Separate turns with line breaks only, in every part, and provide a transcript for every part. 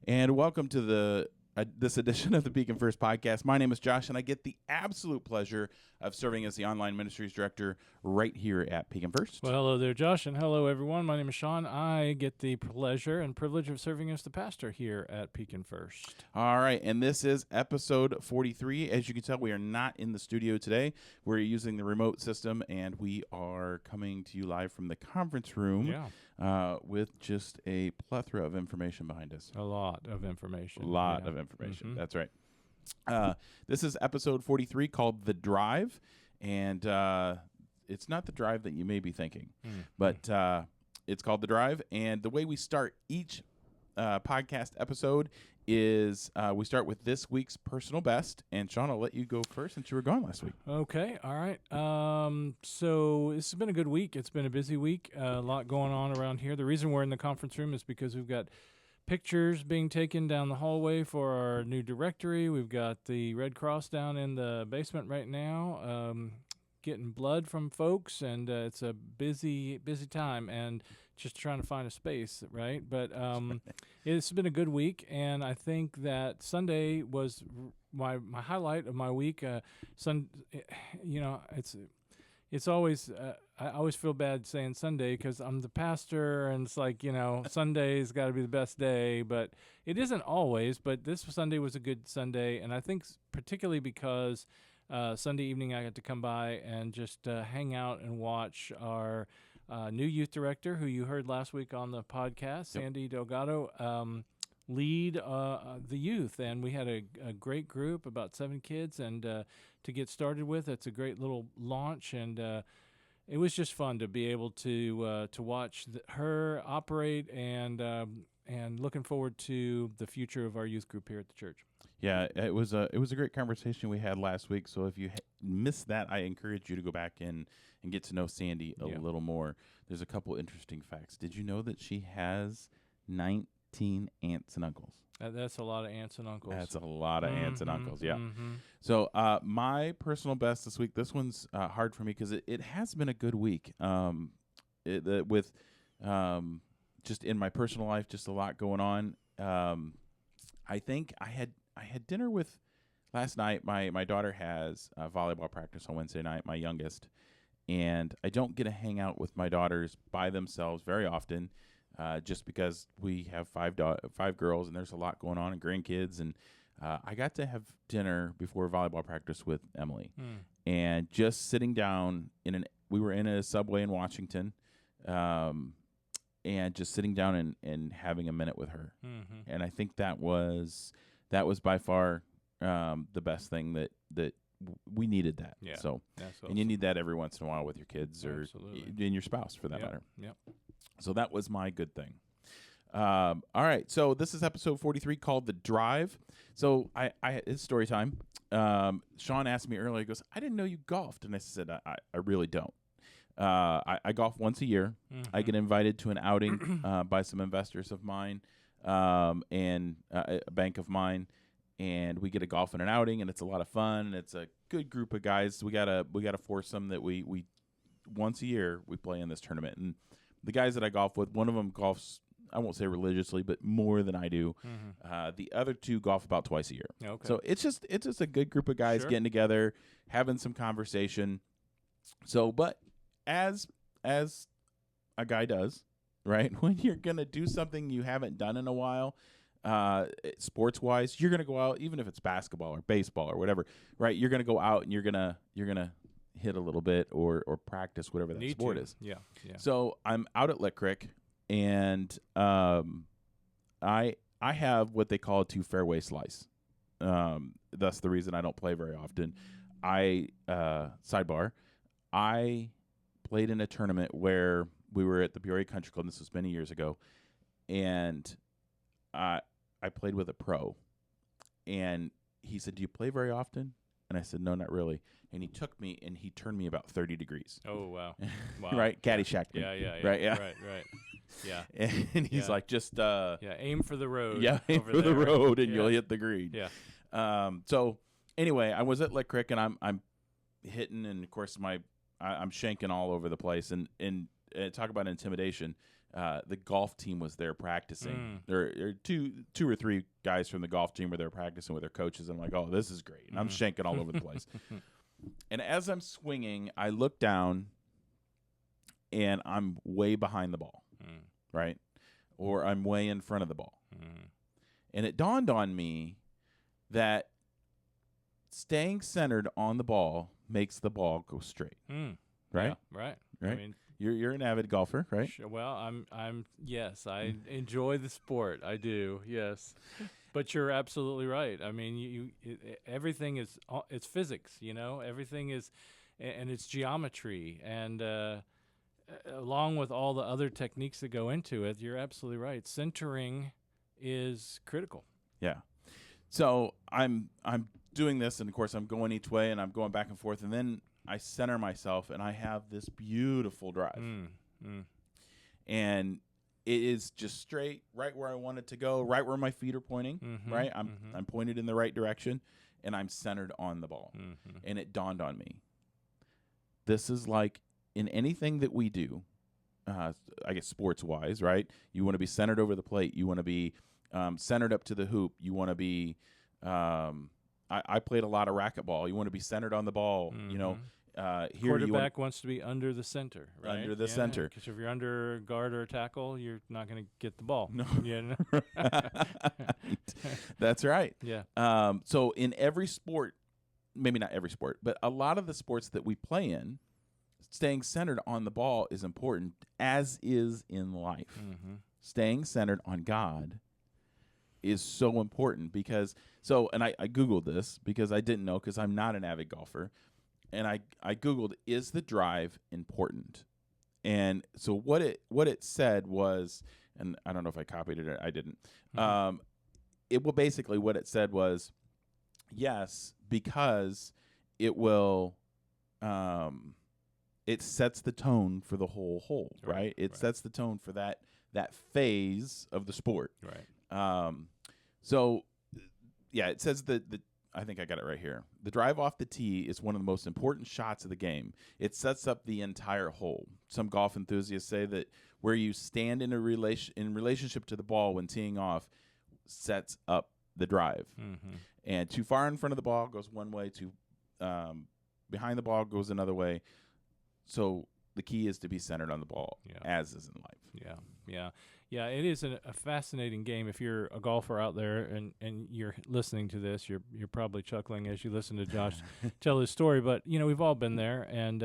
And welcome to this edition of the Beacon First podcast. My name is Josh, and I get the absolute pleasure of serving as the online ministries director right here at Beacon First.
Well, hello there, Josh, and hello, everyone. My name is Sean. I get the pleasure and privilege of serving as the pastor here at Beacon First.
All right, and this is episode 43. As you can tell, we are not in the studio today. We're using the remote system, and we are coming to you live from the conference room with just a plethora of information behind us.
A lot of information.
A lot of information. That's right. This is episode 43 called The Drive, and it's not the drive that you may be thinking, but it's called The Drive. And the way we start each podcast episode is we start with this week's personal best. And Sean, I'll let you go first since you were gone last week.
Okay. All right. So this has been a good week. It's been a busy week. A lot going on around here. The reason we're in the conference room is because we've got pictures being taken down the hallway for our new directory. We've got the Red Cross down in the basement right now, getting blood from folks, and it's a busy time, and just trying to find a space, right? But it's been a good week, and I think that Sunday was my highlight of my week. It's always I always feel bad saying Sunday because I'm the pastor, and it's like, Sunday's got to be the best day, but it isn't always. But this Sunday was a good Sunday, and I think particularly because Sunday evening I got to come by and just hang out and watch our new youth director, who you heard last week on the podcast, Sandy Delgado, lead the youth, and we had a great group, about 7 kids, and to get started with, it's a great little launch, and it was just fun to be able to watch her operate, and looking forward to the future of our youth group here at the church.
Yeah, it was a great conversation we had last week. So if you missed that, I encourage you to go back in and get to know Sandy a little more. There's a couple interesting facts. Did you know that she has 19 aunts and uncles?
That's a lot of aunts and uncles.
That's a lot of aunts and uncles, yeah.
Mm-hmm.
So my personal best this week, this one's hard for me because it has been a good week. With just in my personal life, just a lot going on. I think I had dinner with last night. My daughter has volleyball practice on Wednesday night, my youngest, and I don't get to hang out with my daughters by themselves very often. Just because we have 5 girls and there's a lot going on and grandkids, and I got to have dinner before volleyball practice with Emily, and just sitting down we were in a Subway in Washington, and just sitting down and having a minute with her, and I think that was by far the best thing that we needed that. Yeah. So, awesome. And you need that every once in a while with your kids or in your spouse for that matter.
Yep.
So that was my good thing. All right. So this is episode 43 called The Drive. So it's story time. Sean asked me earlier, he goes, I didn't know you golfed. And I said, I really don't. I golf once a year. I get invited to an outing by some investors of mine and a bank of mine. And we get to golf in an outing, and it's a lot of fun. And it's a good group of guys. We got a foursome that we once a year we play in this tournament. And the guys that I golf with, one of them golfs, I won't say religiously, but more than I do. The other 2 golf about twice a year. Okay. So it's just a good group of guys getting together, having some conversation. So, but as a guy does, right? When you're gonna do something you haven't done in a while, sports wise, you're gonna go out, even if it's basketball or baseball or whatever, right? You're gonna go out and you're gonna hit a little bit or practice whatever that sport is.
Yeah.
So I'm out at Lick Creek, and I have what they call a 2 fairway slice. That's the reason I don't play very often. Sidebar, I played in a tournament where we were at the Peoria Country Club, and this was many years ago, and I played with a pro, and he said, do you play very often? And I said, no, not really. And he took me and he turned me about 30 degrees.
Oh, wow.
Right? Caddyshacked me.
Yeah.
Right, yeah.
Right. Yeah.
And he's like, just...
aim for the road.
Yeah, aim for the road and you'll hit the green.
Yeah.
So, anyway, I was at Lick Creek, and I'm hitting, and, of course, I'm shanking all over the place. And talk about intimidation. the golf team was there practicing. There are two or three guys from the golf team were there practicing with their coaches. And I'm like, oh, this is great. And I'm shanking all over the place. And as I'm swinging, I look down, and I'm way behind the ball, right? Or I'm way in front of the ball. And it dawned on me that staying centered on the ball makes the ball go straight, right?
Yeah, right.
Right.
I mean,
you're an avid golfer, right?
well, yes, I enjoy the sport. I do, yes. But you're absolutely right. I mean, everything is it's physics, everything is, and it's geometry, and along with all the other techniques that go into it, you're absolutely right. Centering is critical.
Yeah. So I'm doing this, and of course I'm going each way, and I'm going back and forth, and then I center myself, and I have this beautiful drive, and it is just straight, right where I want it to go, right where my feet are pointing. Right, I'm pointed in the right direction, and I'm centered on the ball. And it dawned on me, this is like in anything that we do, I guess sports wise, right? You want to be centered over the plate. You want to be centered up to the hoop. You want to be. I played a lot of racquetball. You want to be centered on the ball. Here
Quarterback wants to be under the center, right?
Under the center.
Because if you're under guard or tackle, you're not going to get the ball.
No.
Right.
That's right.
Yeah.
So in every sport, maybe not every sport, but a lot of the sports that we play in, staying centered on the ball is important, as is in life. Staying centered on God is so important because and I Googled this because I didn't know, because I'm not an avid golfer. And I Googled, is the drive important? And so what it said was, and I don't know if I copied it or I didn't. Basically what it said was, yes, because it will, it sets the tone for the whole hole, right? It sets the tone for that phase of the sport.
Right.
So yeah, it says that I think I got it right here. The drive off the tee is one of the most important shots of the game. It sets up the entire hole. Some golf enthusiasts say that where you stand in relationship to the ball when teeing off sets up the drive. And too far in front of the ball goes one way, too behind the ball goes another way. So the key is to be centered on the ball, as is in life.
Yeah, it is a fascinating game. If you're a golfer out there and you're listening to this, you're probably chuckling as you listen to Josh tell his story. But we've all been there, and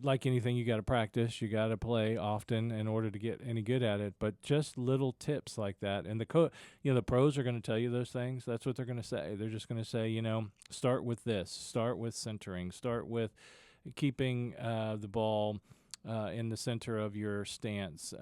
like anything, you got to practice, you got to play often in order to get any good at it. But just little tips like that, and the pros are going to tell you those things. That's what they're going to say. They're just going to say, start with this, start with centering, start with keeping the ball in the center of your stance.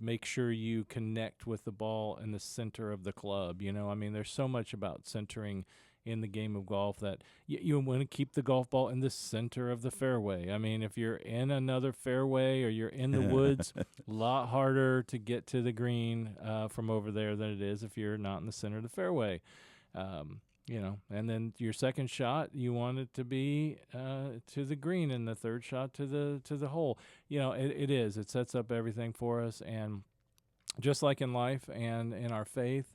Make sure you connect with the ball in the center of the club. There's so much about centering in the game of golf that you want to keep the golf ball in the center of the fairway. If you're in another fairway or you're in the woods, a lot harder to get to the green from over there than it is if you're not in the center of the fairway. And then your second shot, you want it to be to the green, and the third shot to the hole. It sets up everything for us. And just like in life and in our faith,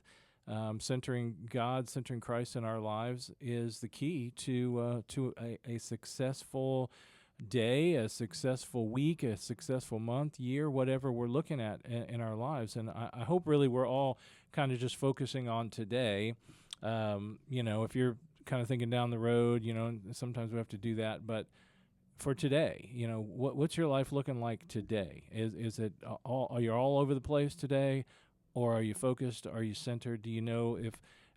centering God, centering Christ in our lives is the key to a successful day, a successful week, a successful month, year, whatever we're looking at in our lives. And I hope really we're all kind of just focusing on today. If you're kind of thinking down the road, sometimes we have to do that. But for today, what's your life looking like today? Is it are you all over the place today, or are you focused? Are you centered? Do you know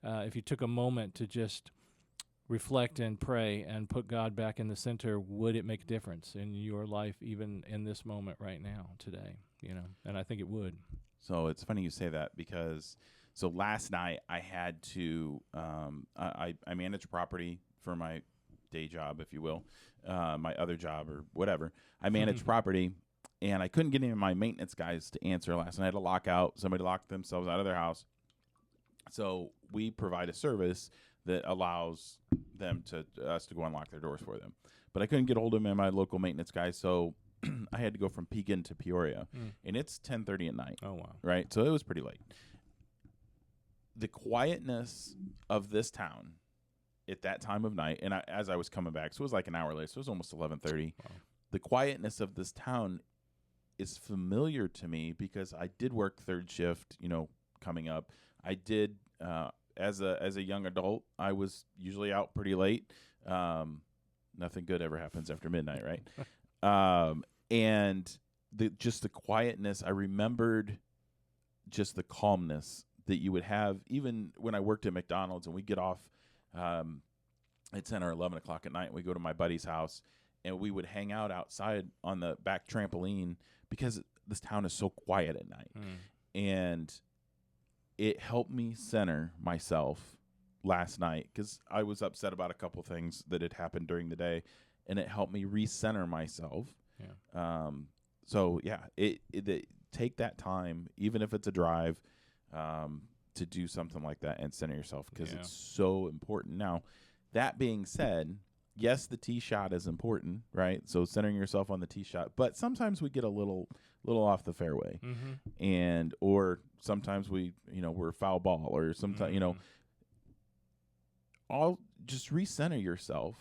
if you took a moment to just reflect and pray and put God back in the center, would it make a difference in your life, even in this moment right now, today? And I think it would.
So it's funny you say that, because so last night I had to I manage property for my day job, if you will, my other job or whatever. I manage property, and I couldn't get any of my maintenance guys to answer last night. I had a lockout. Somebody locked themselves out of their house. So we provide a service that allows us to go unlock their doors for them. But I couldn't get hold of them and my local maintenance guys, so I had to go from Pekin to Peoria, and it's 10:30 at night.
Oh, wow.
Right, so it was pretty late. The quietness of this town at that time of night, and as I was coming back, so it was like an hour later, so it was almost 11:30.
Wow.
The quietness of this town is familiar to me because I did work third shift, coming up. I did, as a young adult, I was usually out pretty late. Nothing good ever happens after midnight, right? And the quietness, I remembered just the calmness that you would have even when I worked at McDonald's and we get off at 10 or 11 o'clock at night and we go to my buddy's house and we would hang out outside on the back trampoline because this town is so quiet at night. And it helped me center myself last night because I was upset about a couple things that had happened during the day, and it helped me recenter myself.
Yeah.
So yeah, it take that time, even if it's a drive, to do something like that and center yourself because it's so important. Now, that being said, yes, the tee shot is important, right? So centering yourself on the tee shot, but sometimes we get a little off the fairway, and or sometimes we're foul ball, or sometimes all just recenter yourself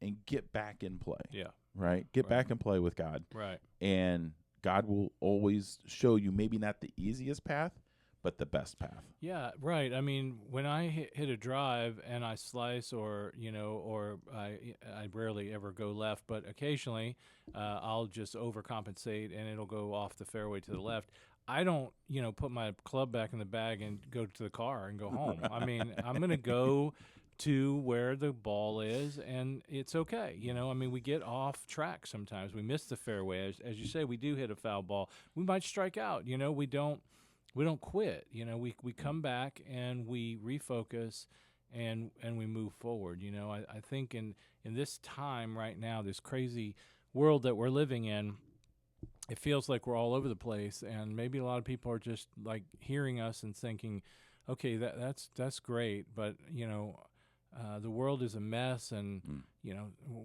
and get back in play.
Yeah.
Right? Get back and play with God.
Right.
And God will always show you maybe not the easiest path, but the best path.
Yeah, right. I mean, when I hit a drive and I slice or I rarely ever go left, but occasionally I'll just overcompensate and it'll go off the fairway to the left. I don't, put my club back in the bag and go to the car and go home. I mean, I'm going to go to where the ball is, and it's okay. We get off track sometimes. We miss the fairway. As you say, we do hit a foul ball. We might strike out. We don't quit. We come back and we refocus and we move forward. I think in this time right now, this crazy world that we're living in, it feels like we're all over the place, and maybe a lot of people are just like hearing us and thinking, okay, that's great, but the world is a mess, and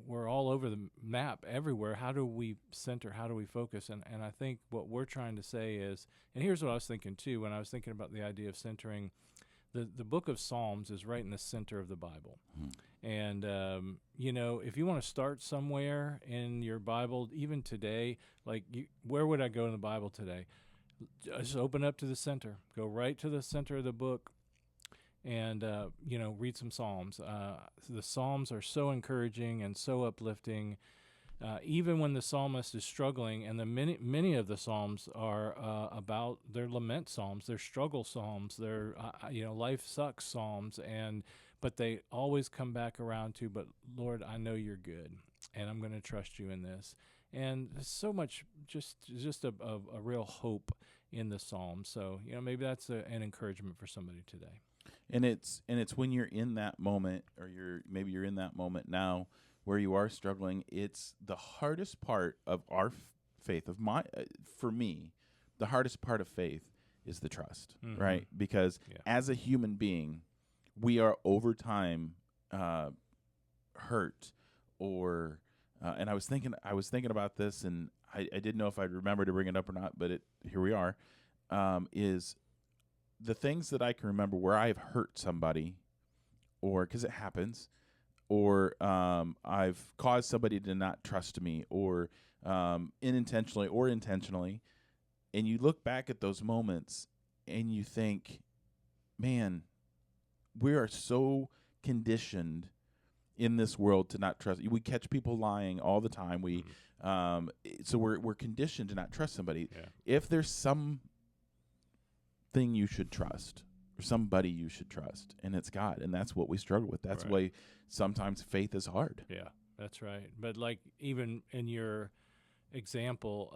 we're all over the map everywhere. How do we center? How do we focus? And I think what we're trying to say is, and here's what I was thinking too when I was thinking about the idea of centering. The book of Psalms is right in the center of the Bible. And, if you want to start somewhere in your Bible, even today, where would I go in the Bible today? Just open up to the center. Go right to the center of the book and, read some Psalms. The Psalms are so encouraging and so uplifting. Even when the psalmist is struggling, and many of the psalms are about their lament psalms, their struggle psalms, their life sucks psalms, but they always come back around to, but Lord, I know you're good, and I'm going to trust you in this. And there's so much, just a real hope in the psalms. So maybe that's an encouragement for somebody today.
And it's when you're in that moment, or you're in that moment now, where you are struggling. It's the hardest part of our faith, for me, the hardest part of faith is the trust, right? Because as a human being, we are over time hurt, or and I was thinking about this, and I didn't know if I'd remember to bring it up or not, but here we are. Is the things that I can remember where I've hurt somebody, or because it happens, or I've caused somebody to not trust me, or unintentionally or intentionally, and you look back at those moments and you think, man, we are so conditioned in this world to not trust. We catch people lying all the time. So we're conditioned to not trust somebody.
Yeah.
If there's something you should trust, or somebody you should trust, and it's God, and that's what we struggle with. That's why sometimes faith is hard.
Yeah, that's right. But even in your example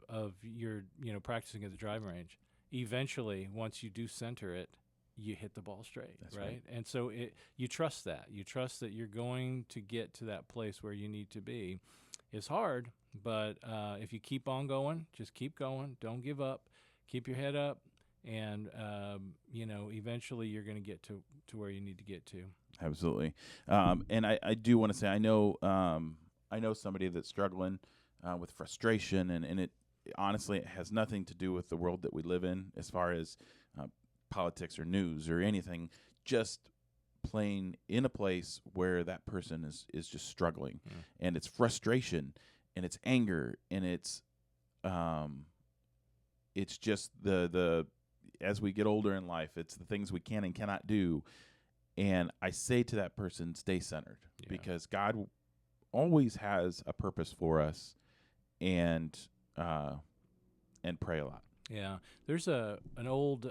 of your practicing at the driving range, eventually once you do center it, you hit the ball straight.
That's right.
And so you trust that. You trust that you're going to get to that place where you need to be. It's hard, but if you keep on going, just keep going. Don't give up. Keep your head up. And, eventually you're going to get to where you need to get to.
Absolutely. And I do want to say, I know somebody that's struggling with frustration, and it honestly it has nothing to do with the world that we live in as far as politics or news or anything. Just plain in a place where that person is just struggling, and it's frustration, and it's anger, and it's just the as we get older in life, it's the things we can and cannot do. And I say to that person, stay centered, because God always has a purpose for us, and pray a lot.
Yeah, there's an old,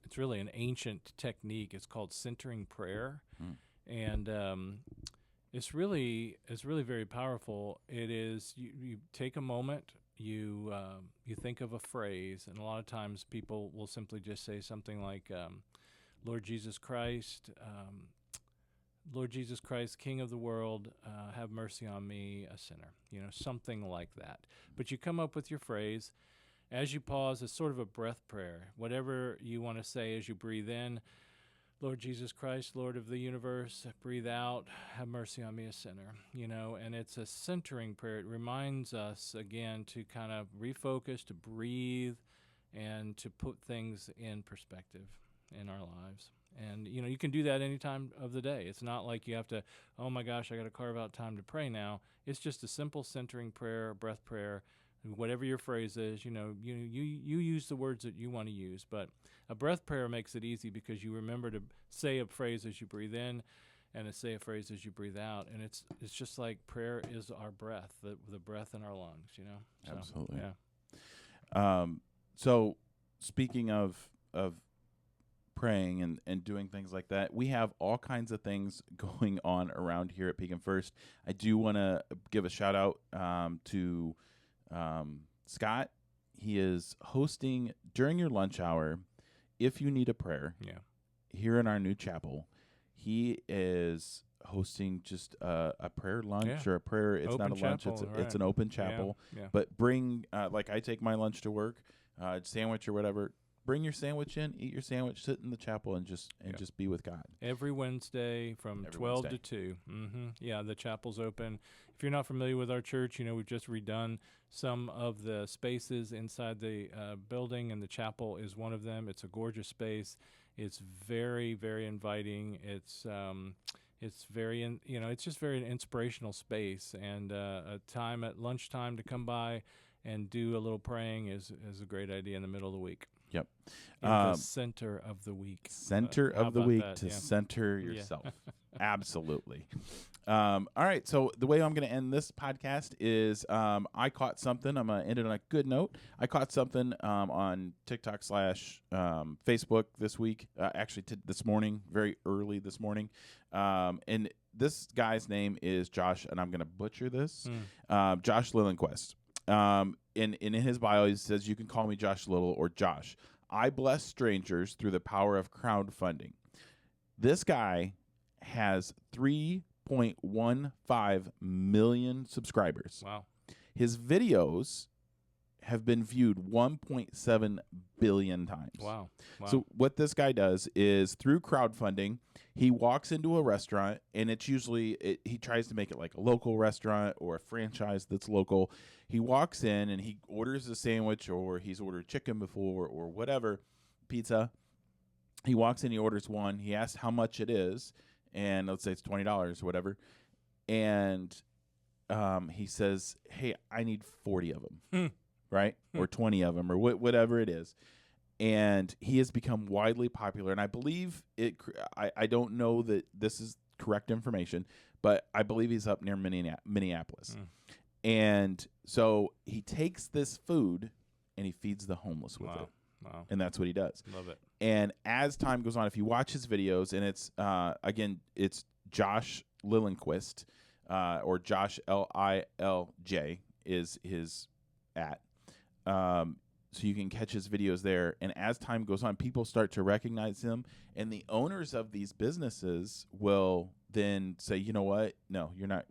it's really an ancient technique. It's called centering prayer, and it's really very powerful. It is you take a moment, you think of a phrase, and a lot of times people will simply just say something like, Lord Jesus Christ, King of the world, have mercy on me, a sinner. Something like that. But you come up with your phrase. As you pause, it's sort of a breath prayer. Whatever you want to say as you breathe in, Lord Jesus Christ, Lord of the universe, breathe out, have mercy on me, a sinner. And it's a centering prayer. It reminds us, again, to kind of refocus, to breathe, and to put things in perspective in our lives. And, you can do that any time of the day. It's not like you have to, oh, my gosh, I got to carve out time to pray now. It's just a simple centering prayer, breath prayer, whatever your phrase is. You use the words that you want to use. But a breath prayer makes it easy because you remember to say a phrase as you breathe in and to say a phrase as you breathe out. And it's just like prayer is our breath, the breath in our lungs, So,
Absolutely.
Yeah.
So speaking of praying and doing things like that, we have all kinds of things going on around here at Pekin First. I do want to give a shout out to Scott. He is hosting during your lunch hour, if you need a prayer, here in our new chapel. He is hosting just a prayer lunch or a prayer. It's
open
not a lunch.
chapel,
It's an open chapel.
Yeah.
But bring like I take my lunch to work, sandwich or whatever. Bring your sandwich in, eat your sandwich, sit in the chapel, and just be with God.
Every Wednesday from 12 to 2. Yeah, the chapel's open. If you're not familiar with our church, we've just redone some of the spaces inside the building, and the chapel is one of them. It's a gorgeous space. It's very, very inviting. It's very, it's just very inspirational space, and a time at lunchtime to come by and do a little praying is a great idea in the middle of the week.
Yep.
In the center of the week.
Center of the week to center yourself. Absolutely. All right. So the way I'm going to end this podcast is I caught something. I'm going to end it on a good note. I caught something on TikTok / Facebook this week, actually this morning, very early this morning. And this guy's name is Josh, and I'm going to butcher this. Josh Lillenquist. In his bio, he says, you can call me Josh Little or Josh. I bless strangers through the power of crowdfunding. This guy has 3.15 million subscribers.
Wow.
His videos have been viewed 1.7 billion times.
Wow.
So what this guy does is through crowdfunding, he walks into a restaurant, and it's usually he tries to make it like a local restaurant or a franchise that's local. He walks in and he orders a sandwich, or he's ordered chicken before or whatever, pizza. He walks in, he orders one. He asks how much it is, and let's say it's $20 or whatever. And he says, hey, I need 40 of them, right? Or 20 of them or whatever it is. And he has become widely popular. And I believe I don't know that this is correct information, but I believe he's up near Minneapolis. And so he takes this food and he feeds the homeless with it.
Wow.
And that's what he does.
Love it.
And as time goes on, if you watch his videos, and it's, again, it's Josh Lillenquist, or Josh Lilj is his @ so you can catch his videos there. And as time goes on, people start to recognize him. And the owners of these businesses will then say, you know what? No, you're not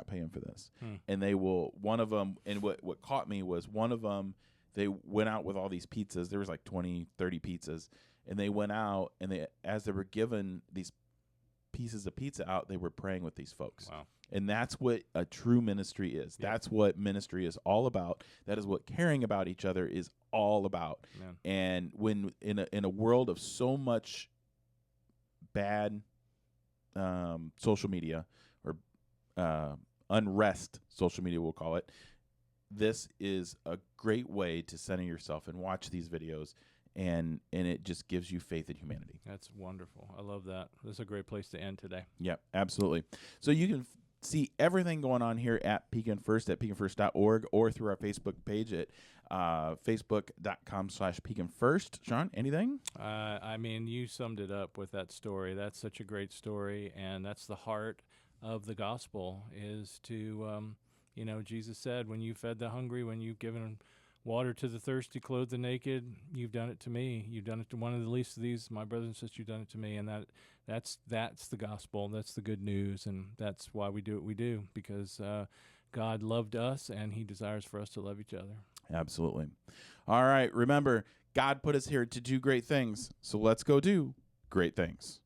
paying for this. And they will, one of them, and what caught me was one of them, they went out with all these pizzas. There was like 20, 30 pizzas. And they went out, and as they were given these pieces of pizza out, they were praying with these folks.
Wow.
And that's what a true ministry is.
Yeah.
That's what ministry is all about. That is what caring about each other is all about.
Man.
And when in a world of so much bad social media or unrest, social media we'll call it, this is a great way to center yourself and watch these videos, and it just gives you faith in humanity.
That's wonderful. I love that. This is a great place to end today.
Yep, absolutely. So you can see everything going on here at Pekin First at pekinfirst.org or through our Facebook page at facebook.com/Pekin First. Sean, anything?
I mean, you summed it up with that story. That's such a great story, and that's the heart of the gospel is to, Jesus said, when you fed the hungry, when you've given water to the thirsty, clothed the naked, you've done it to me. You've done it to one of the least of these, my brothers and sisters, you've done it to me. And that's the gospel. That's the good news, and that's why we do what we do, because God loved us, and he desires for us to love each other.
Absolutely. All right, remember, God put us here to do great things, so let's go do great things.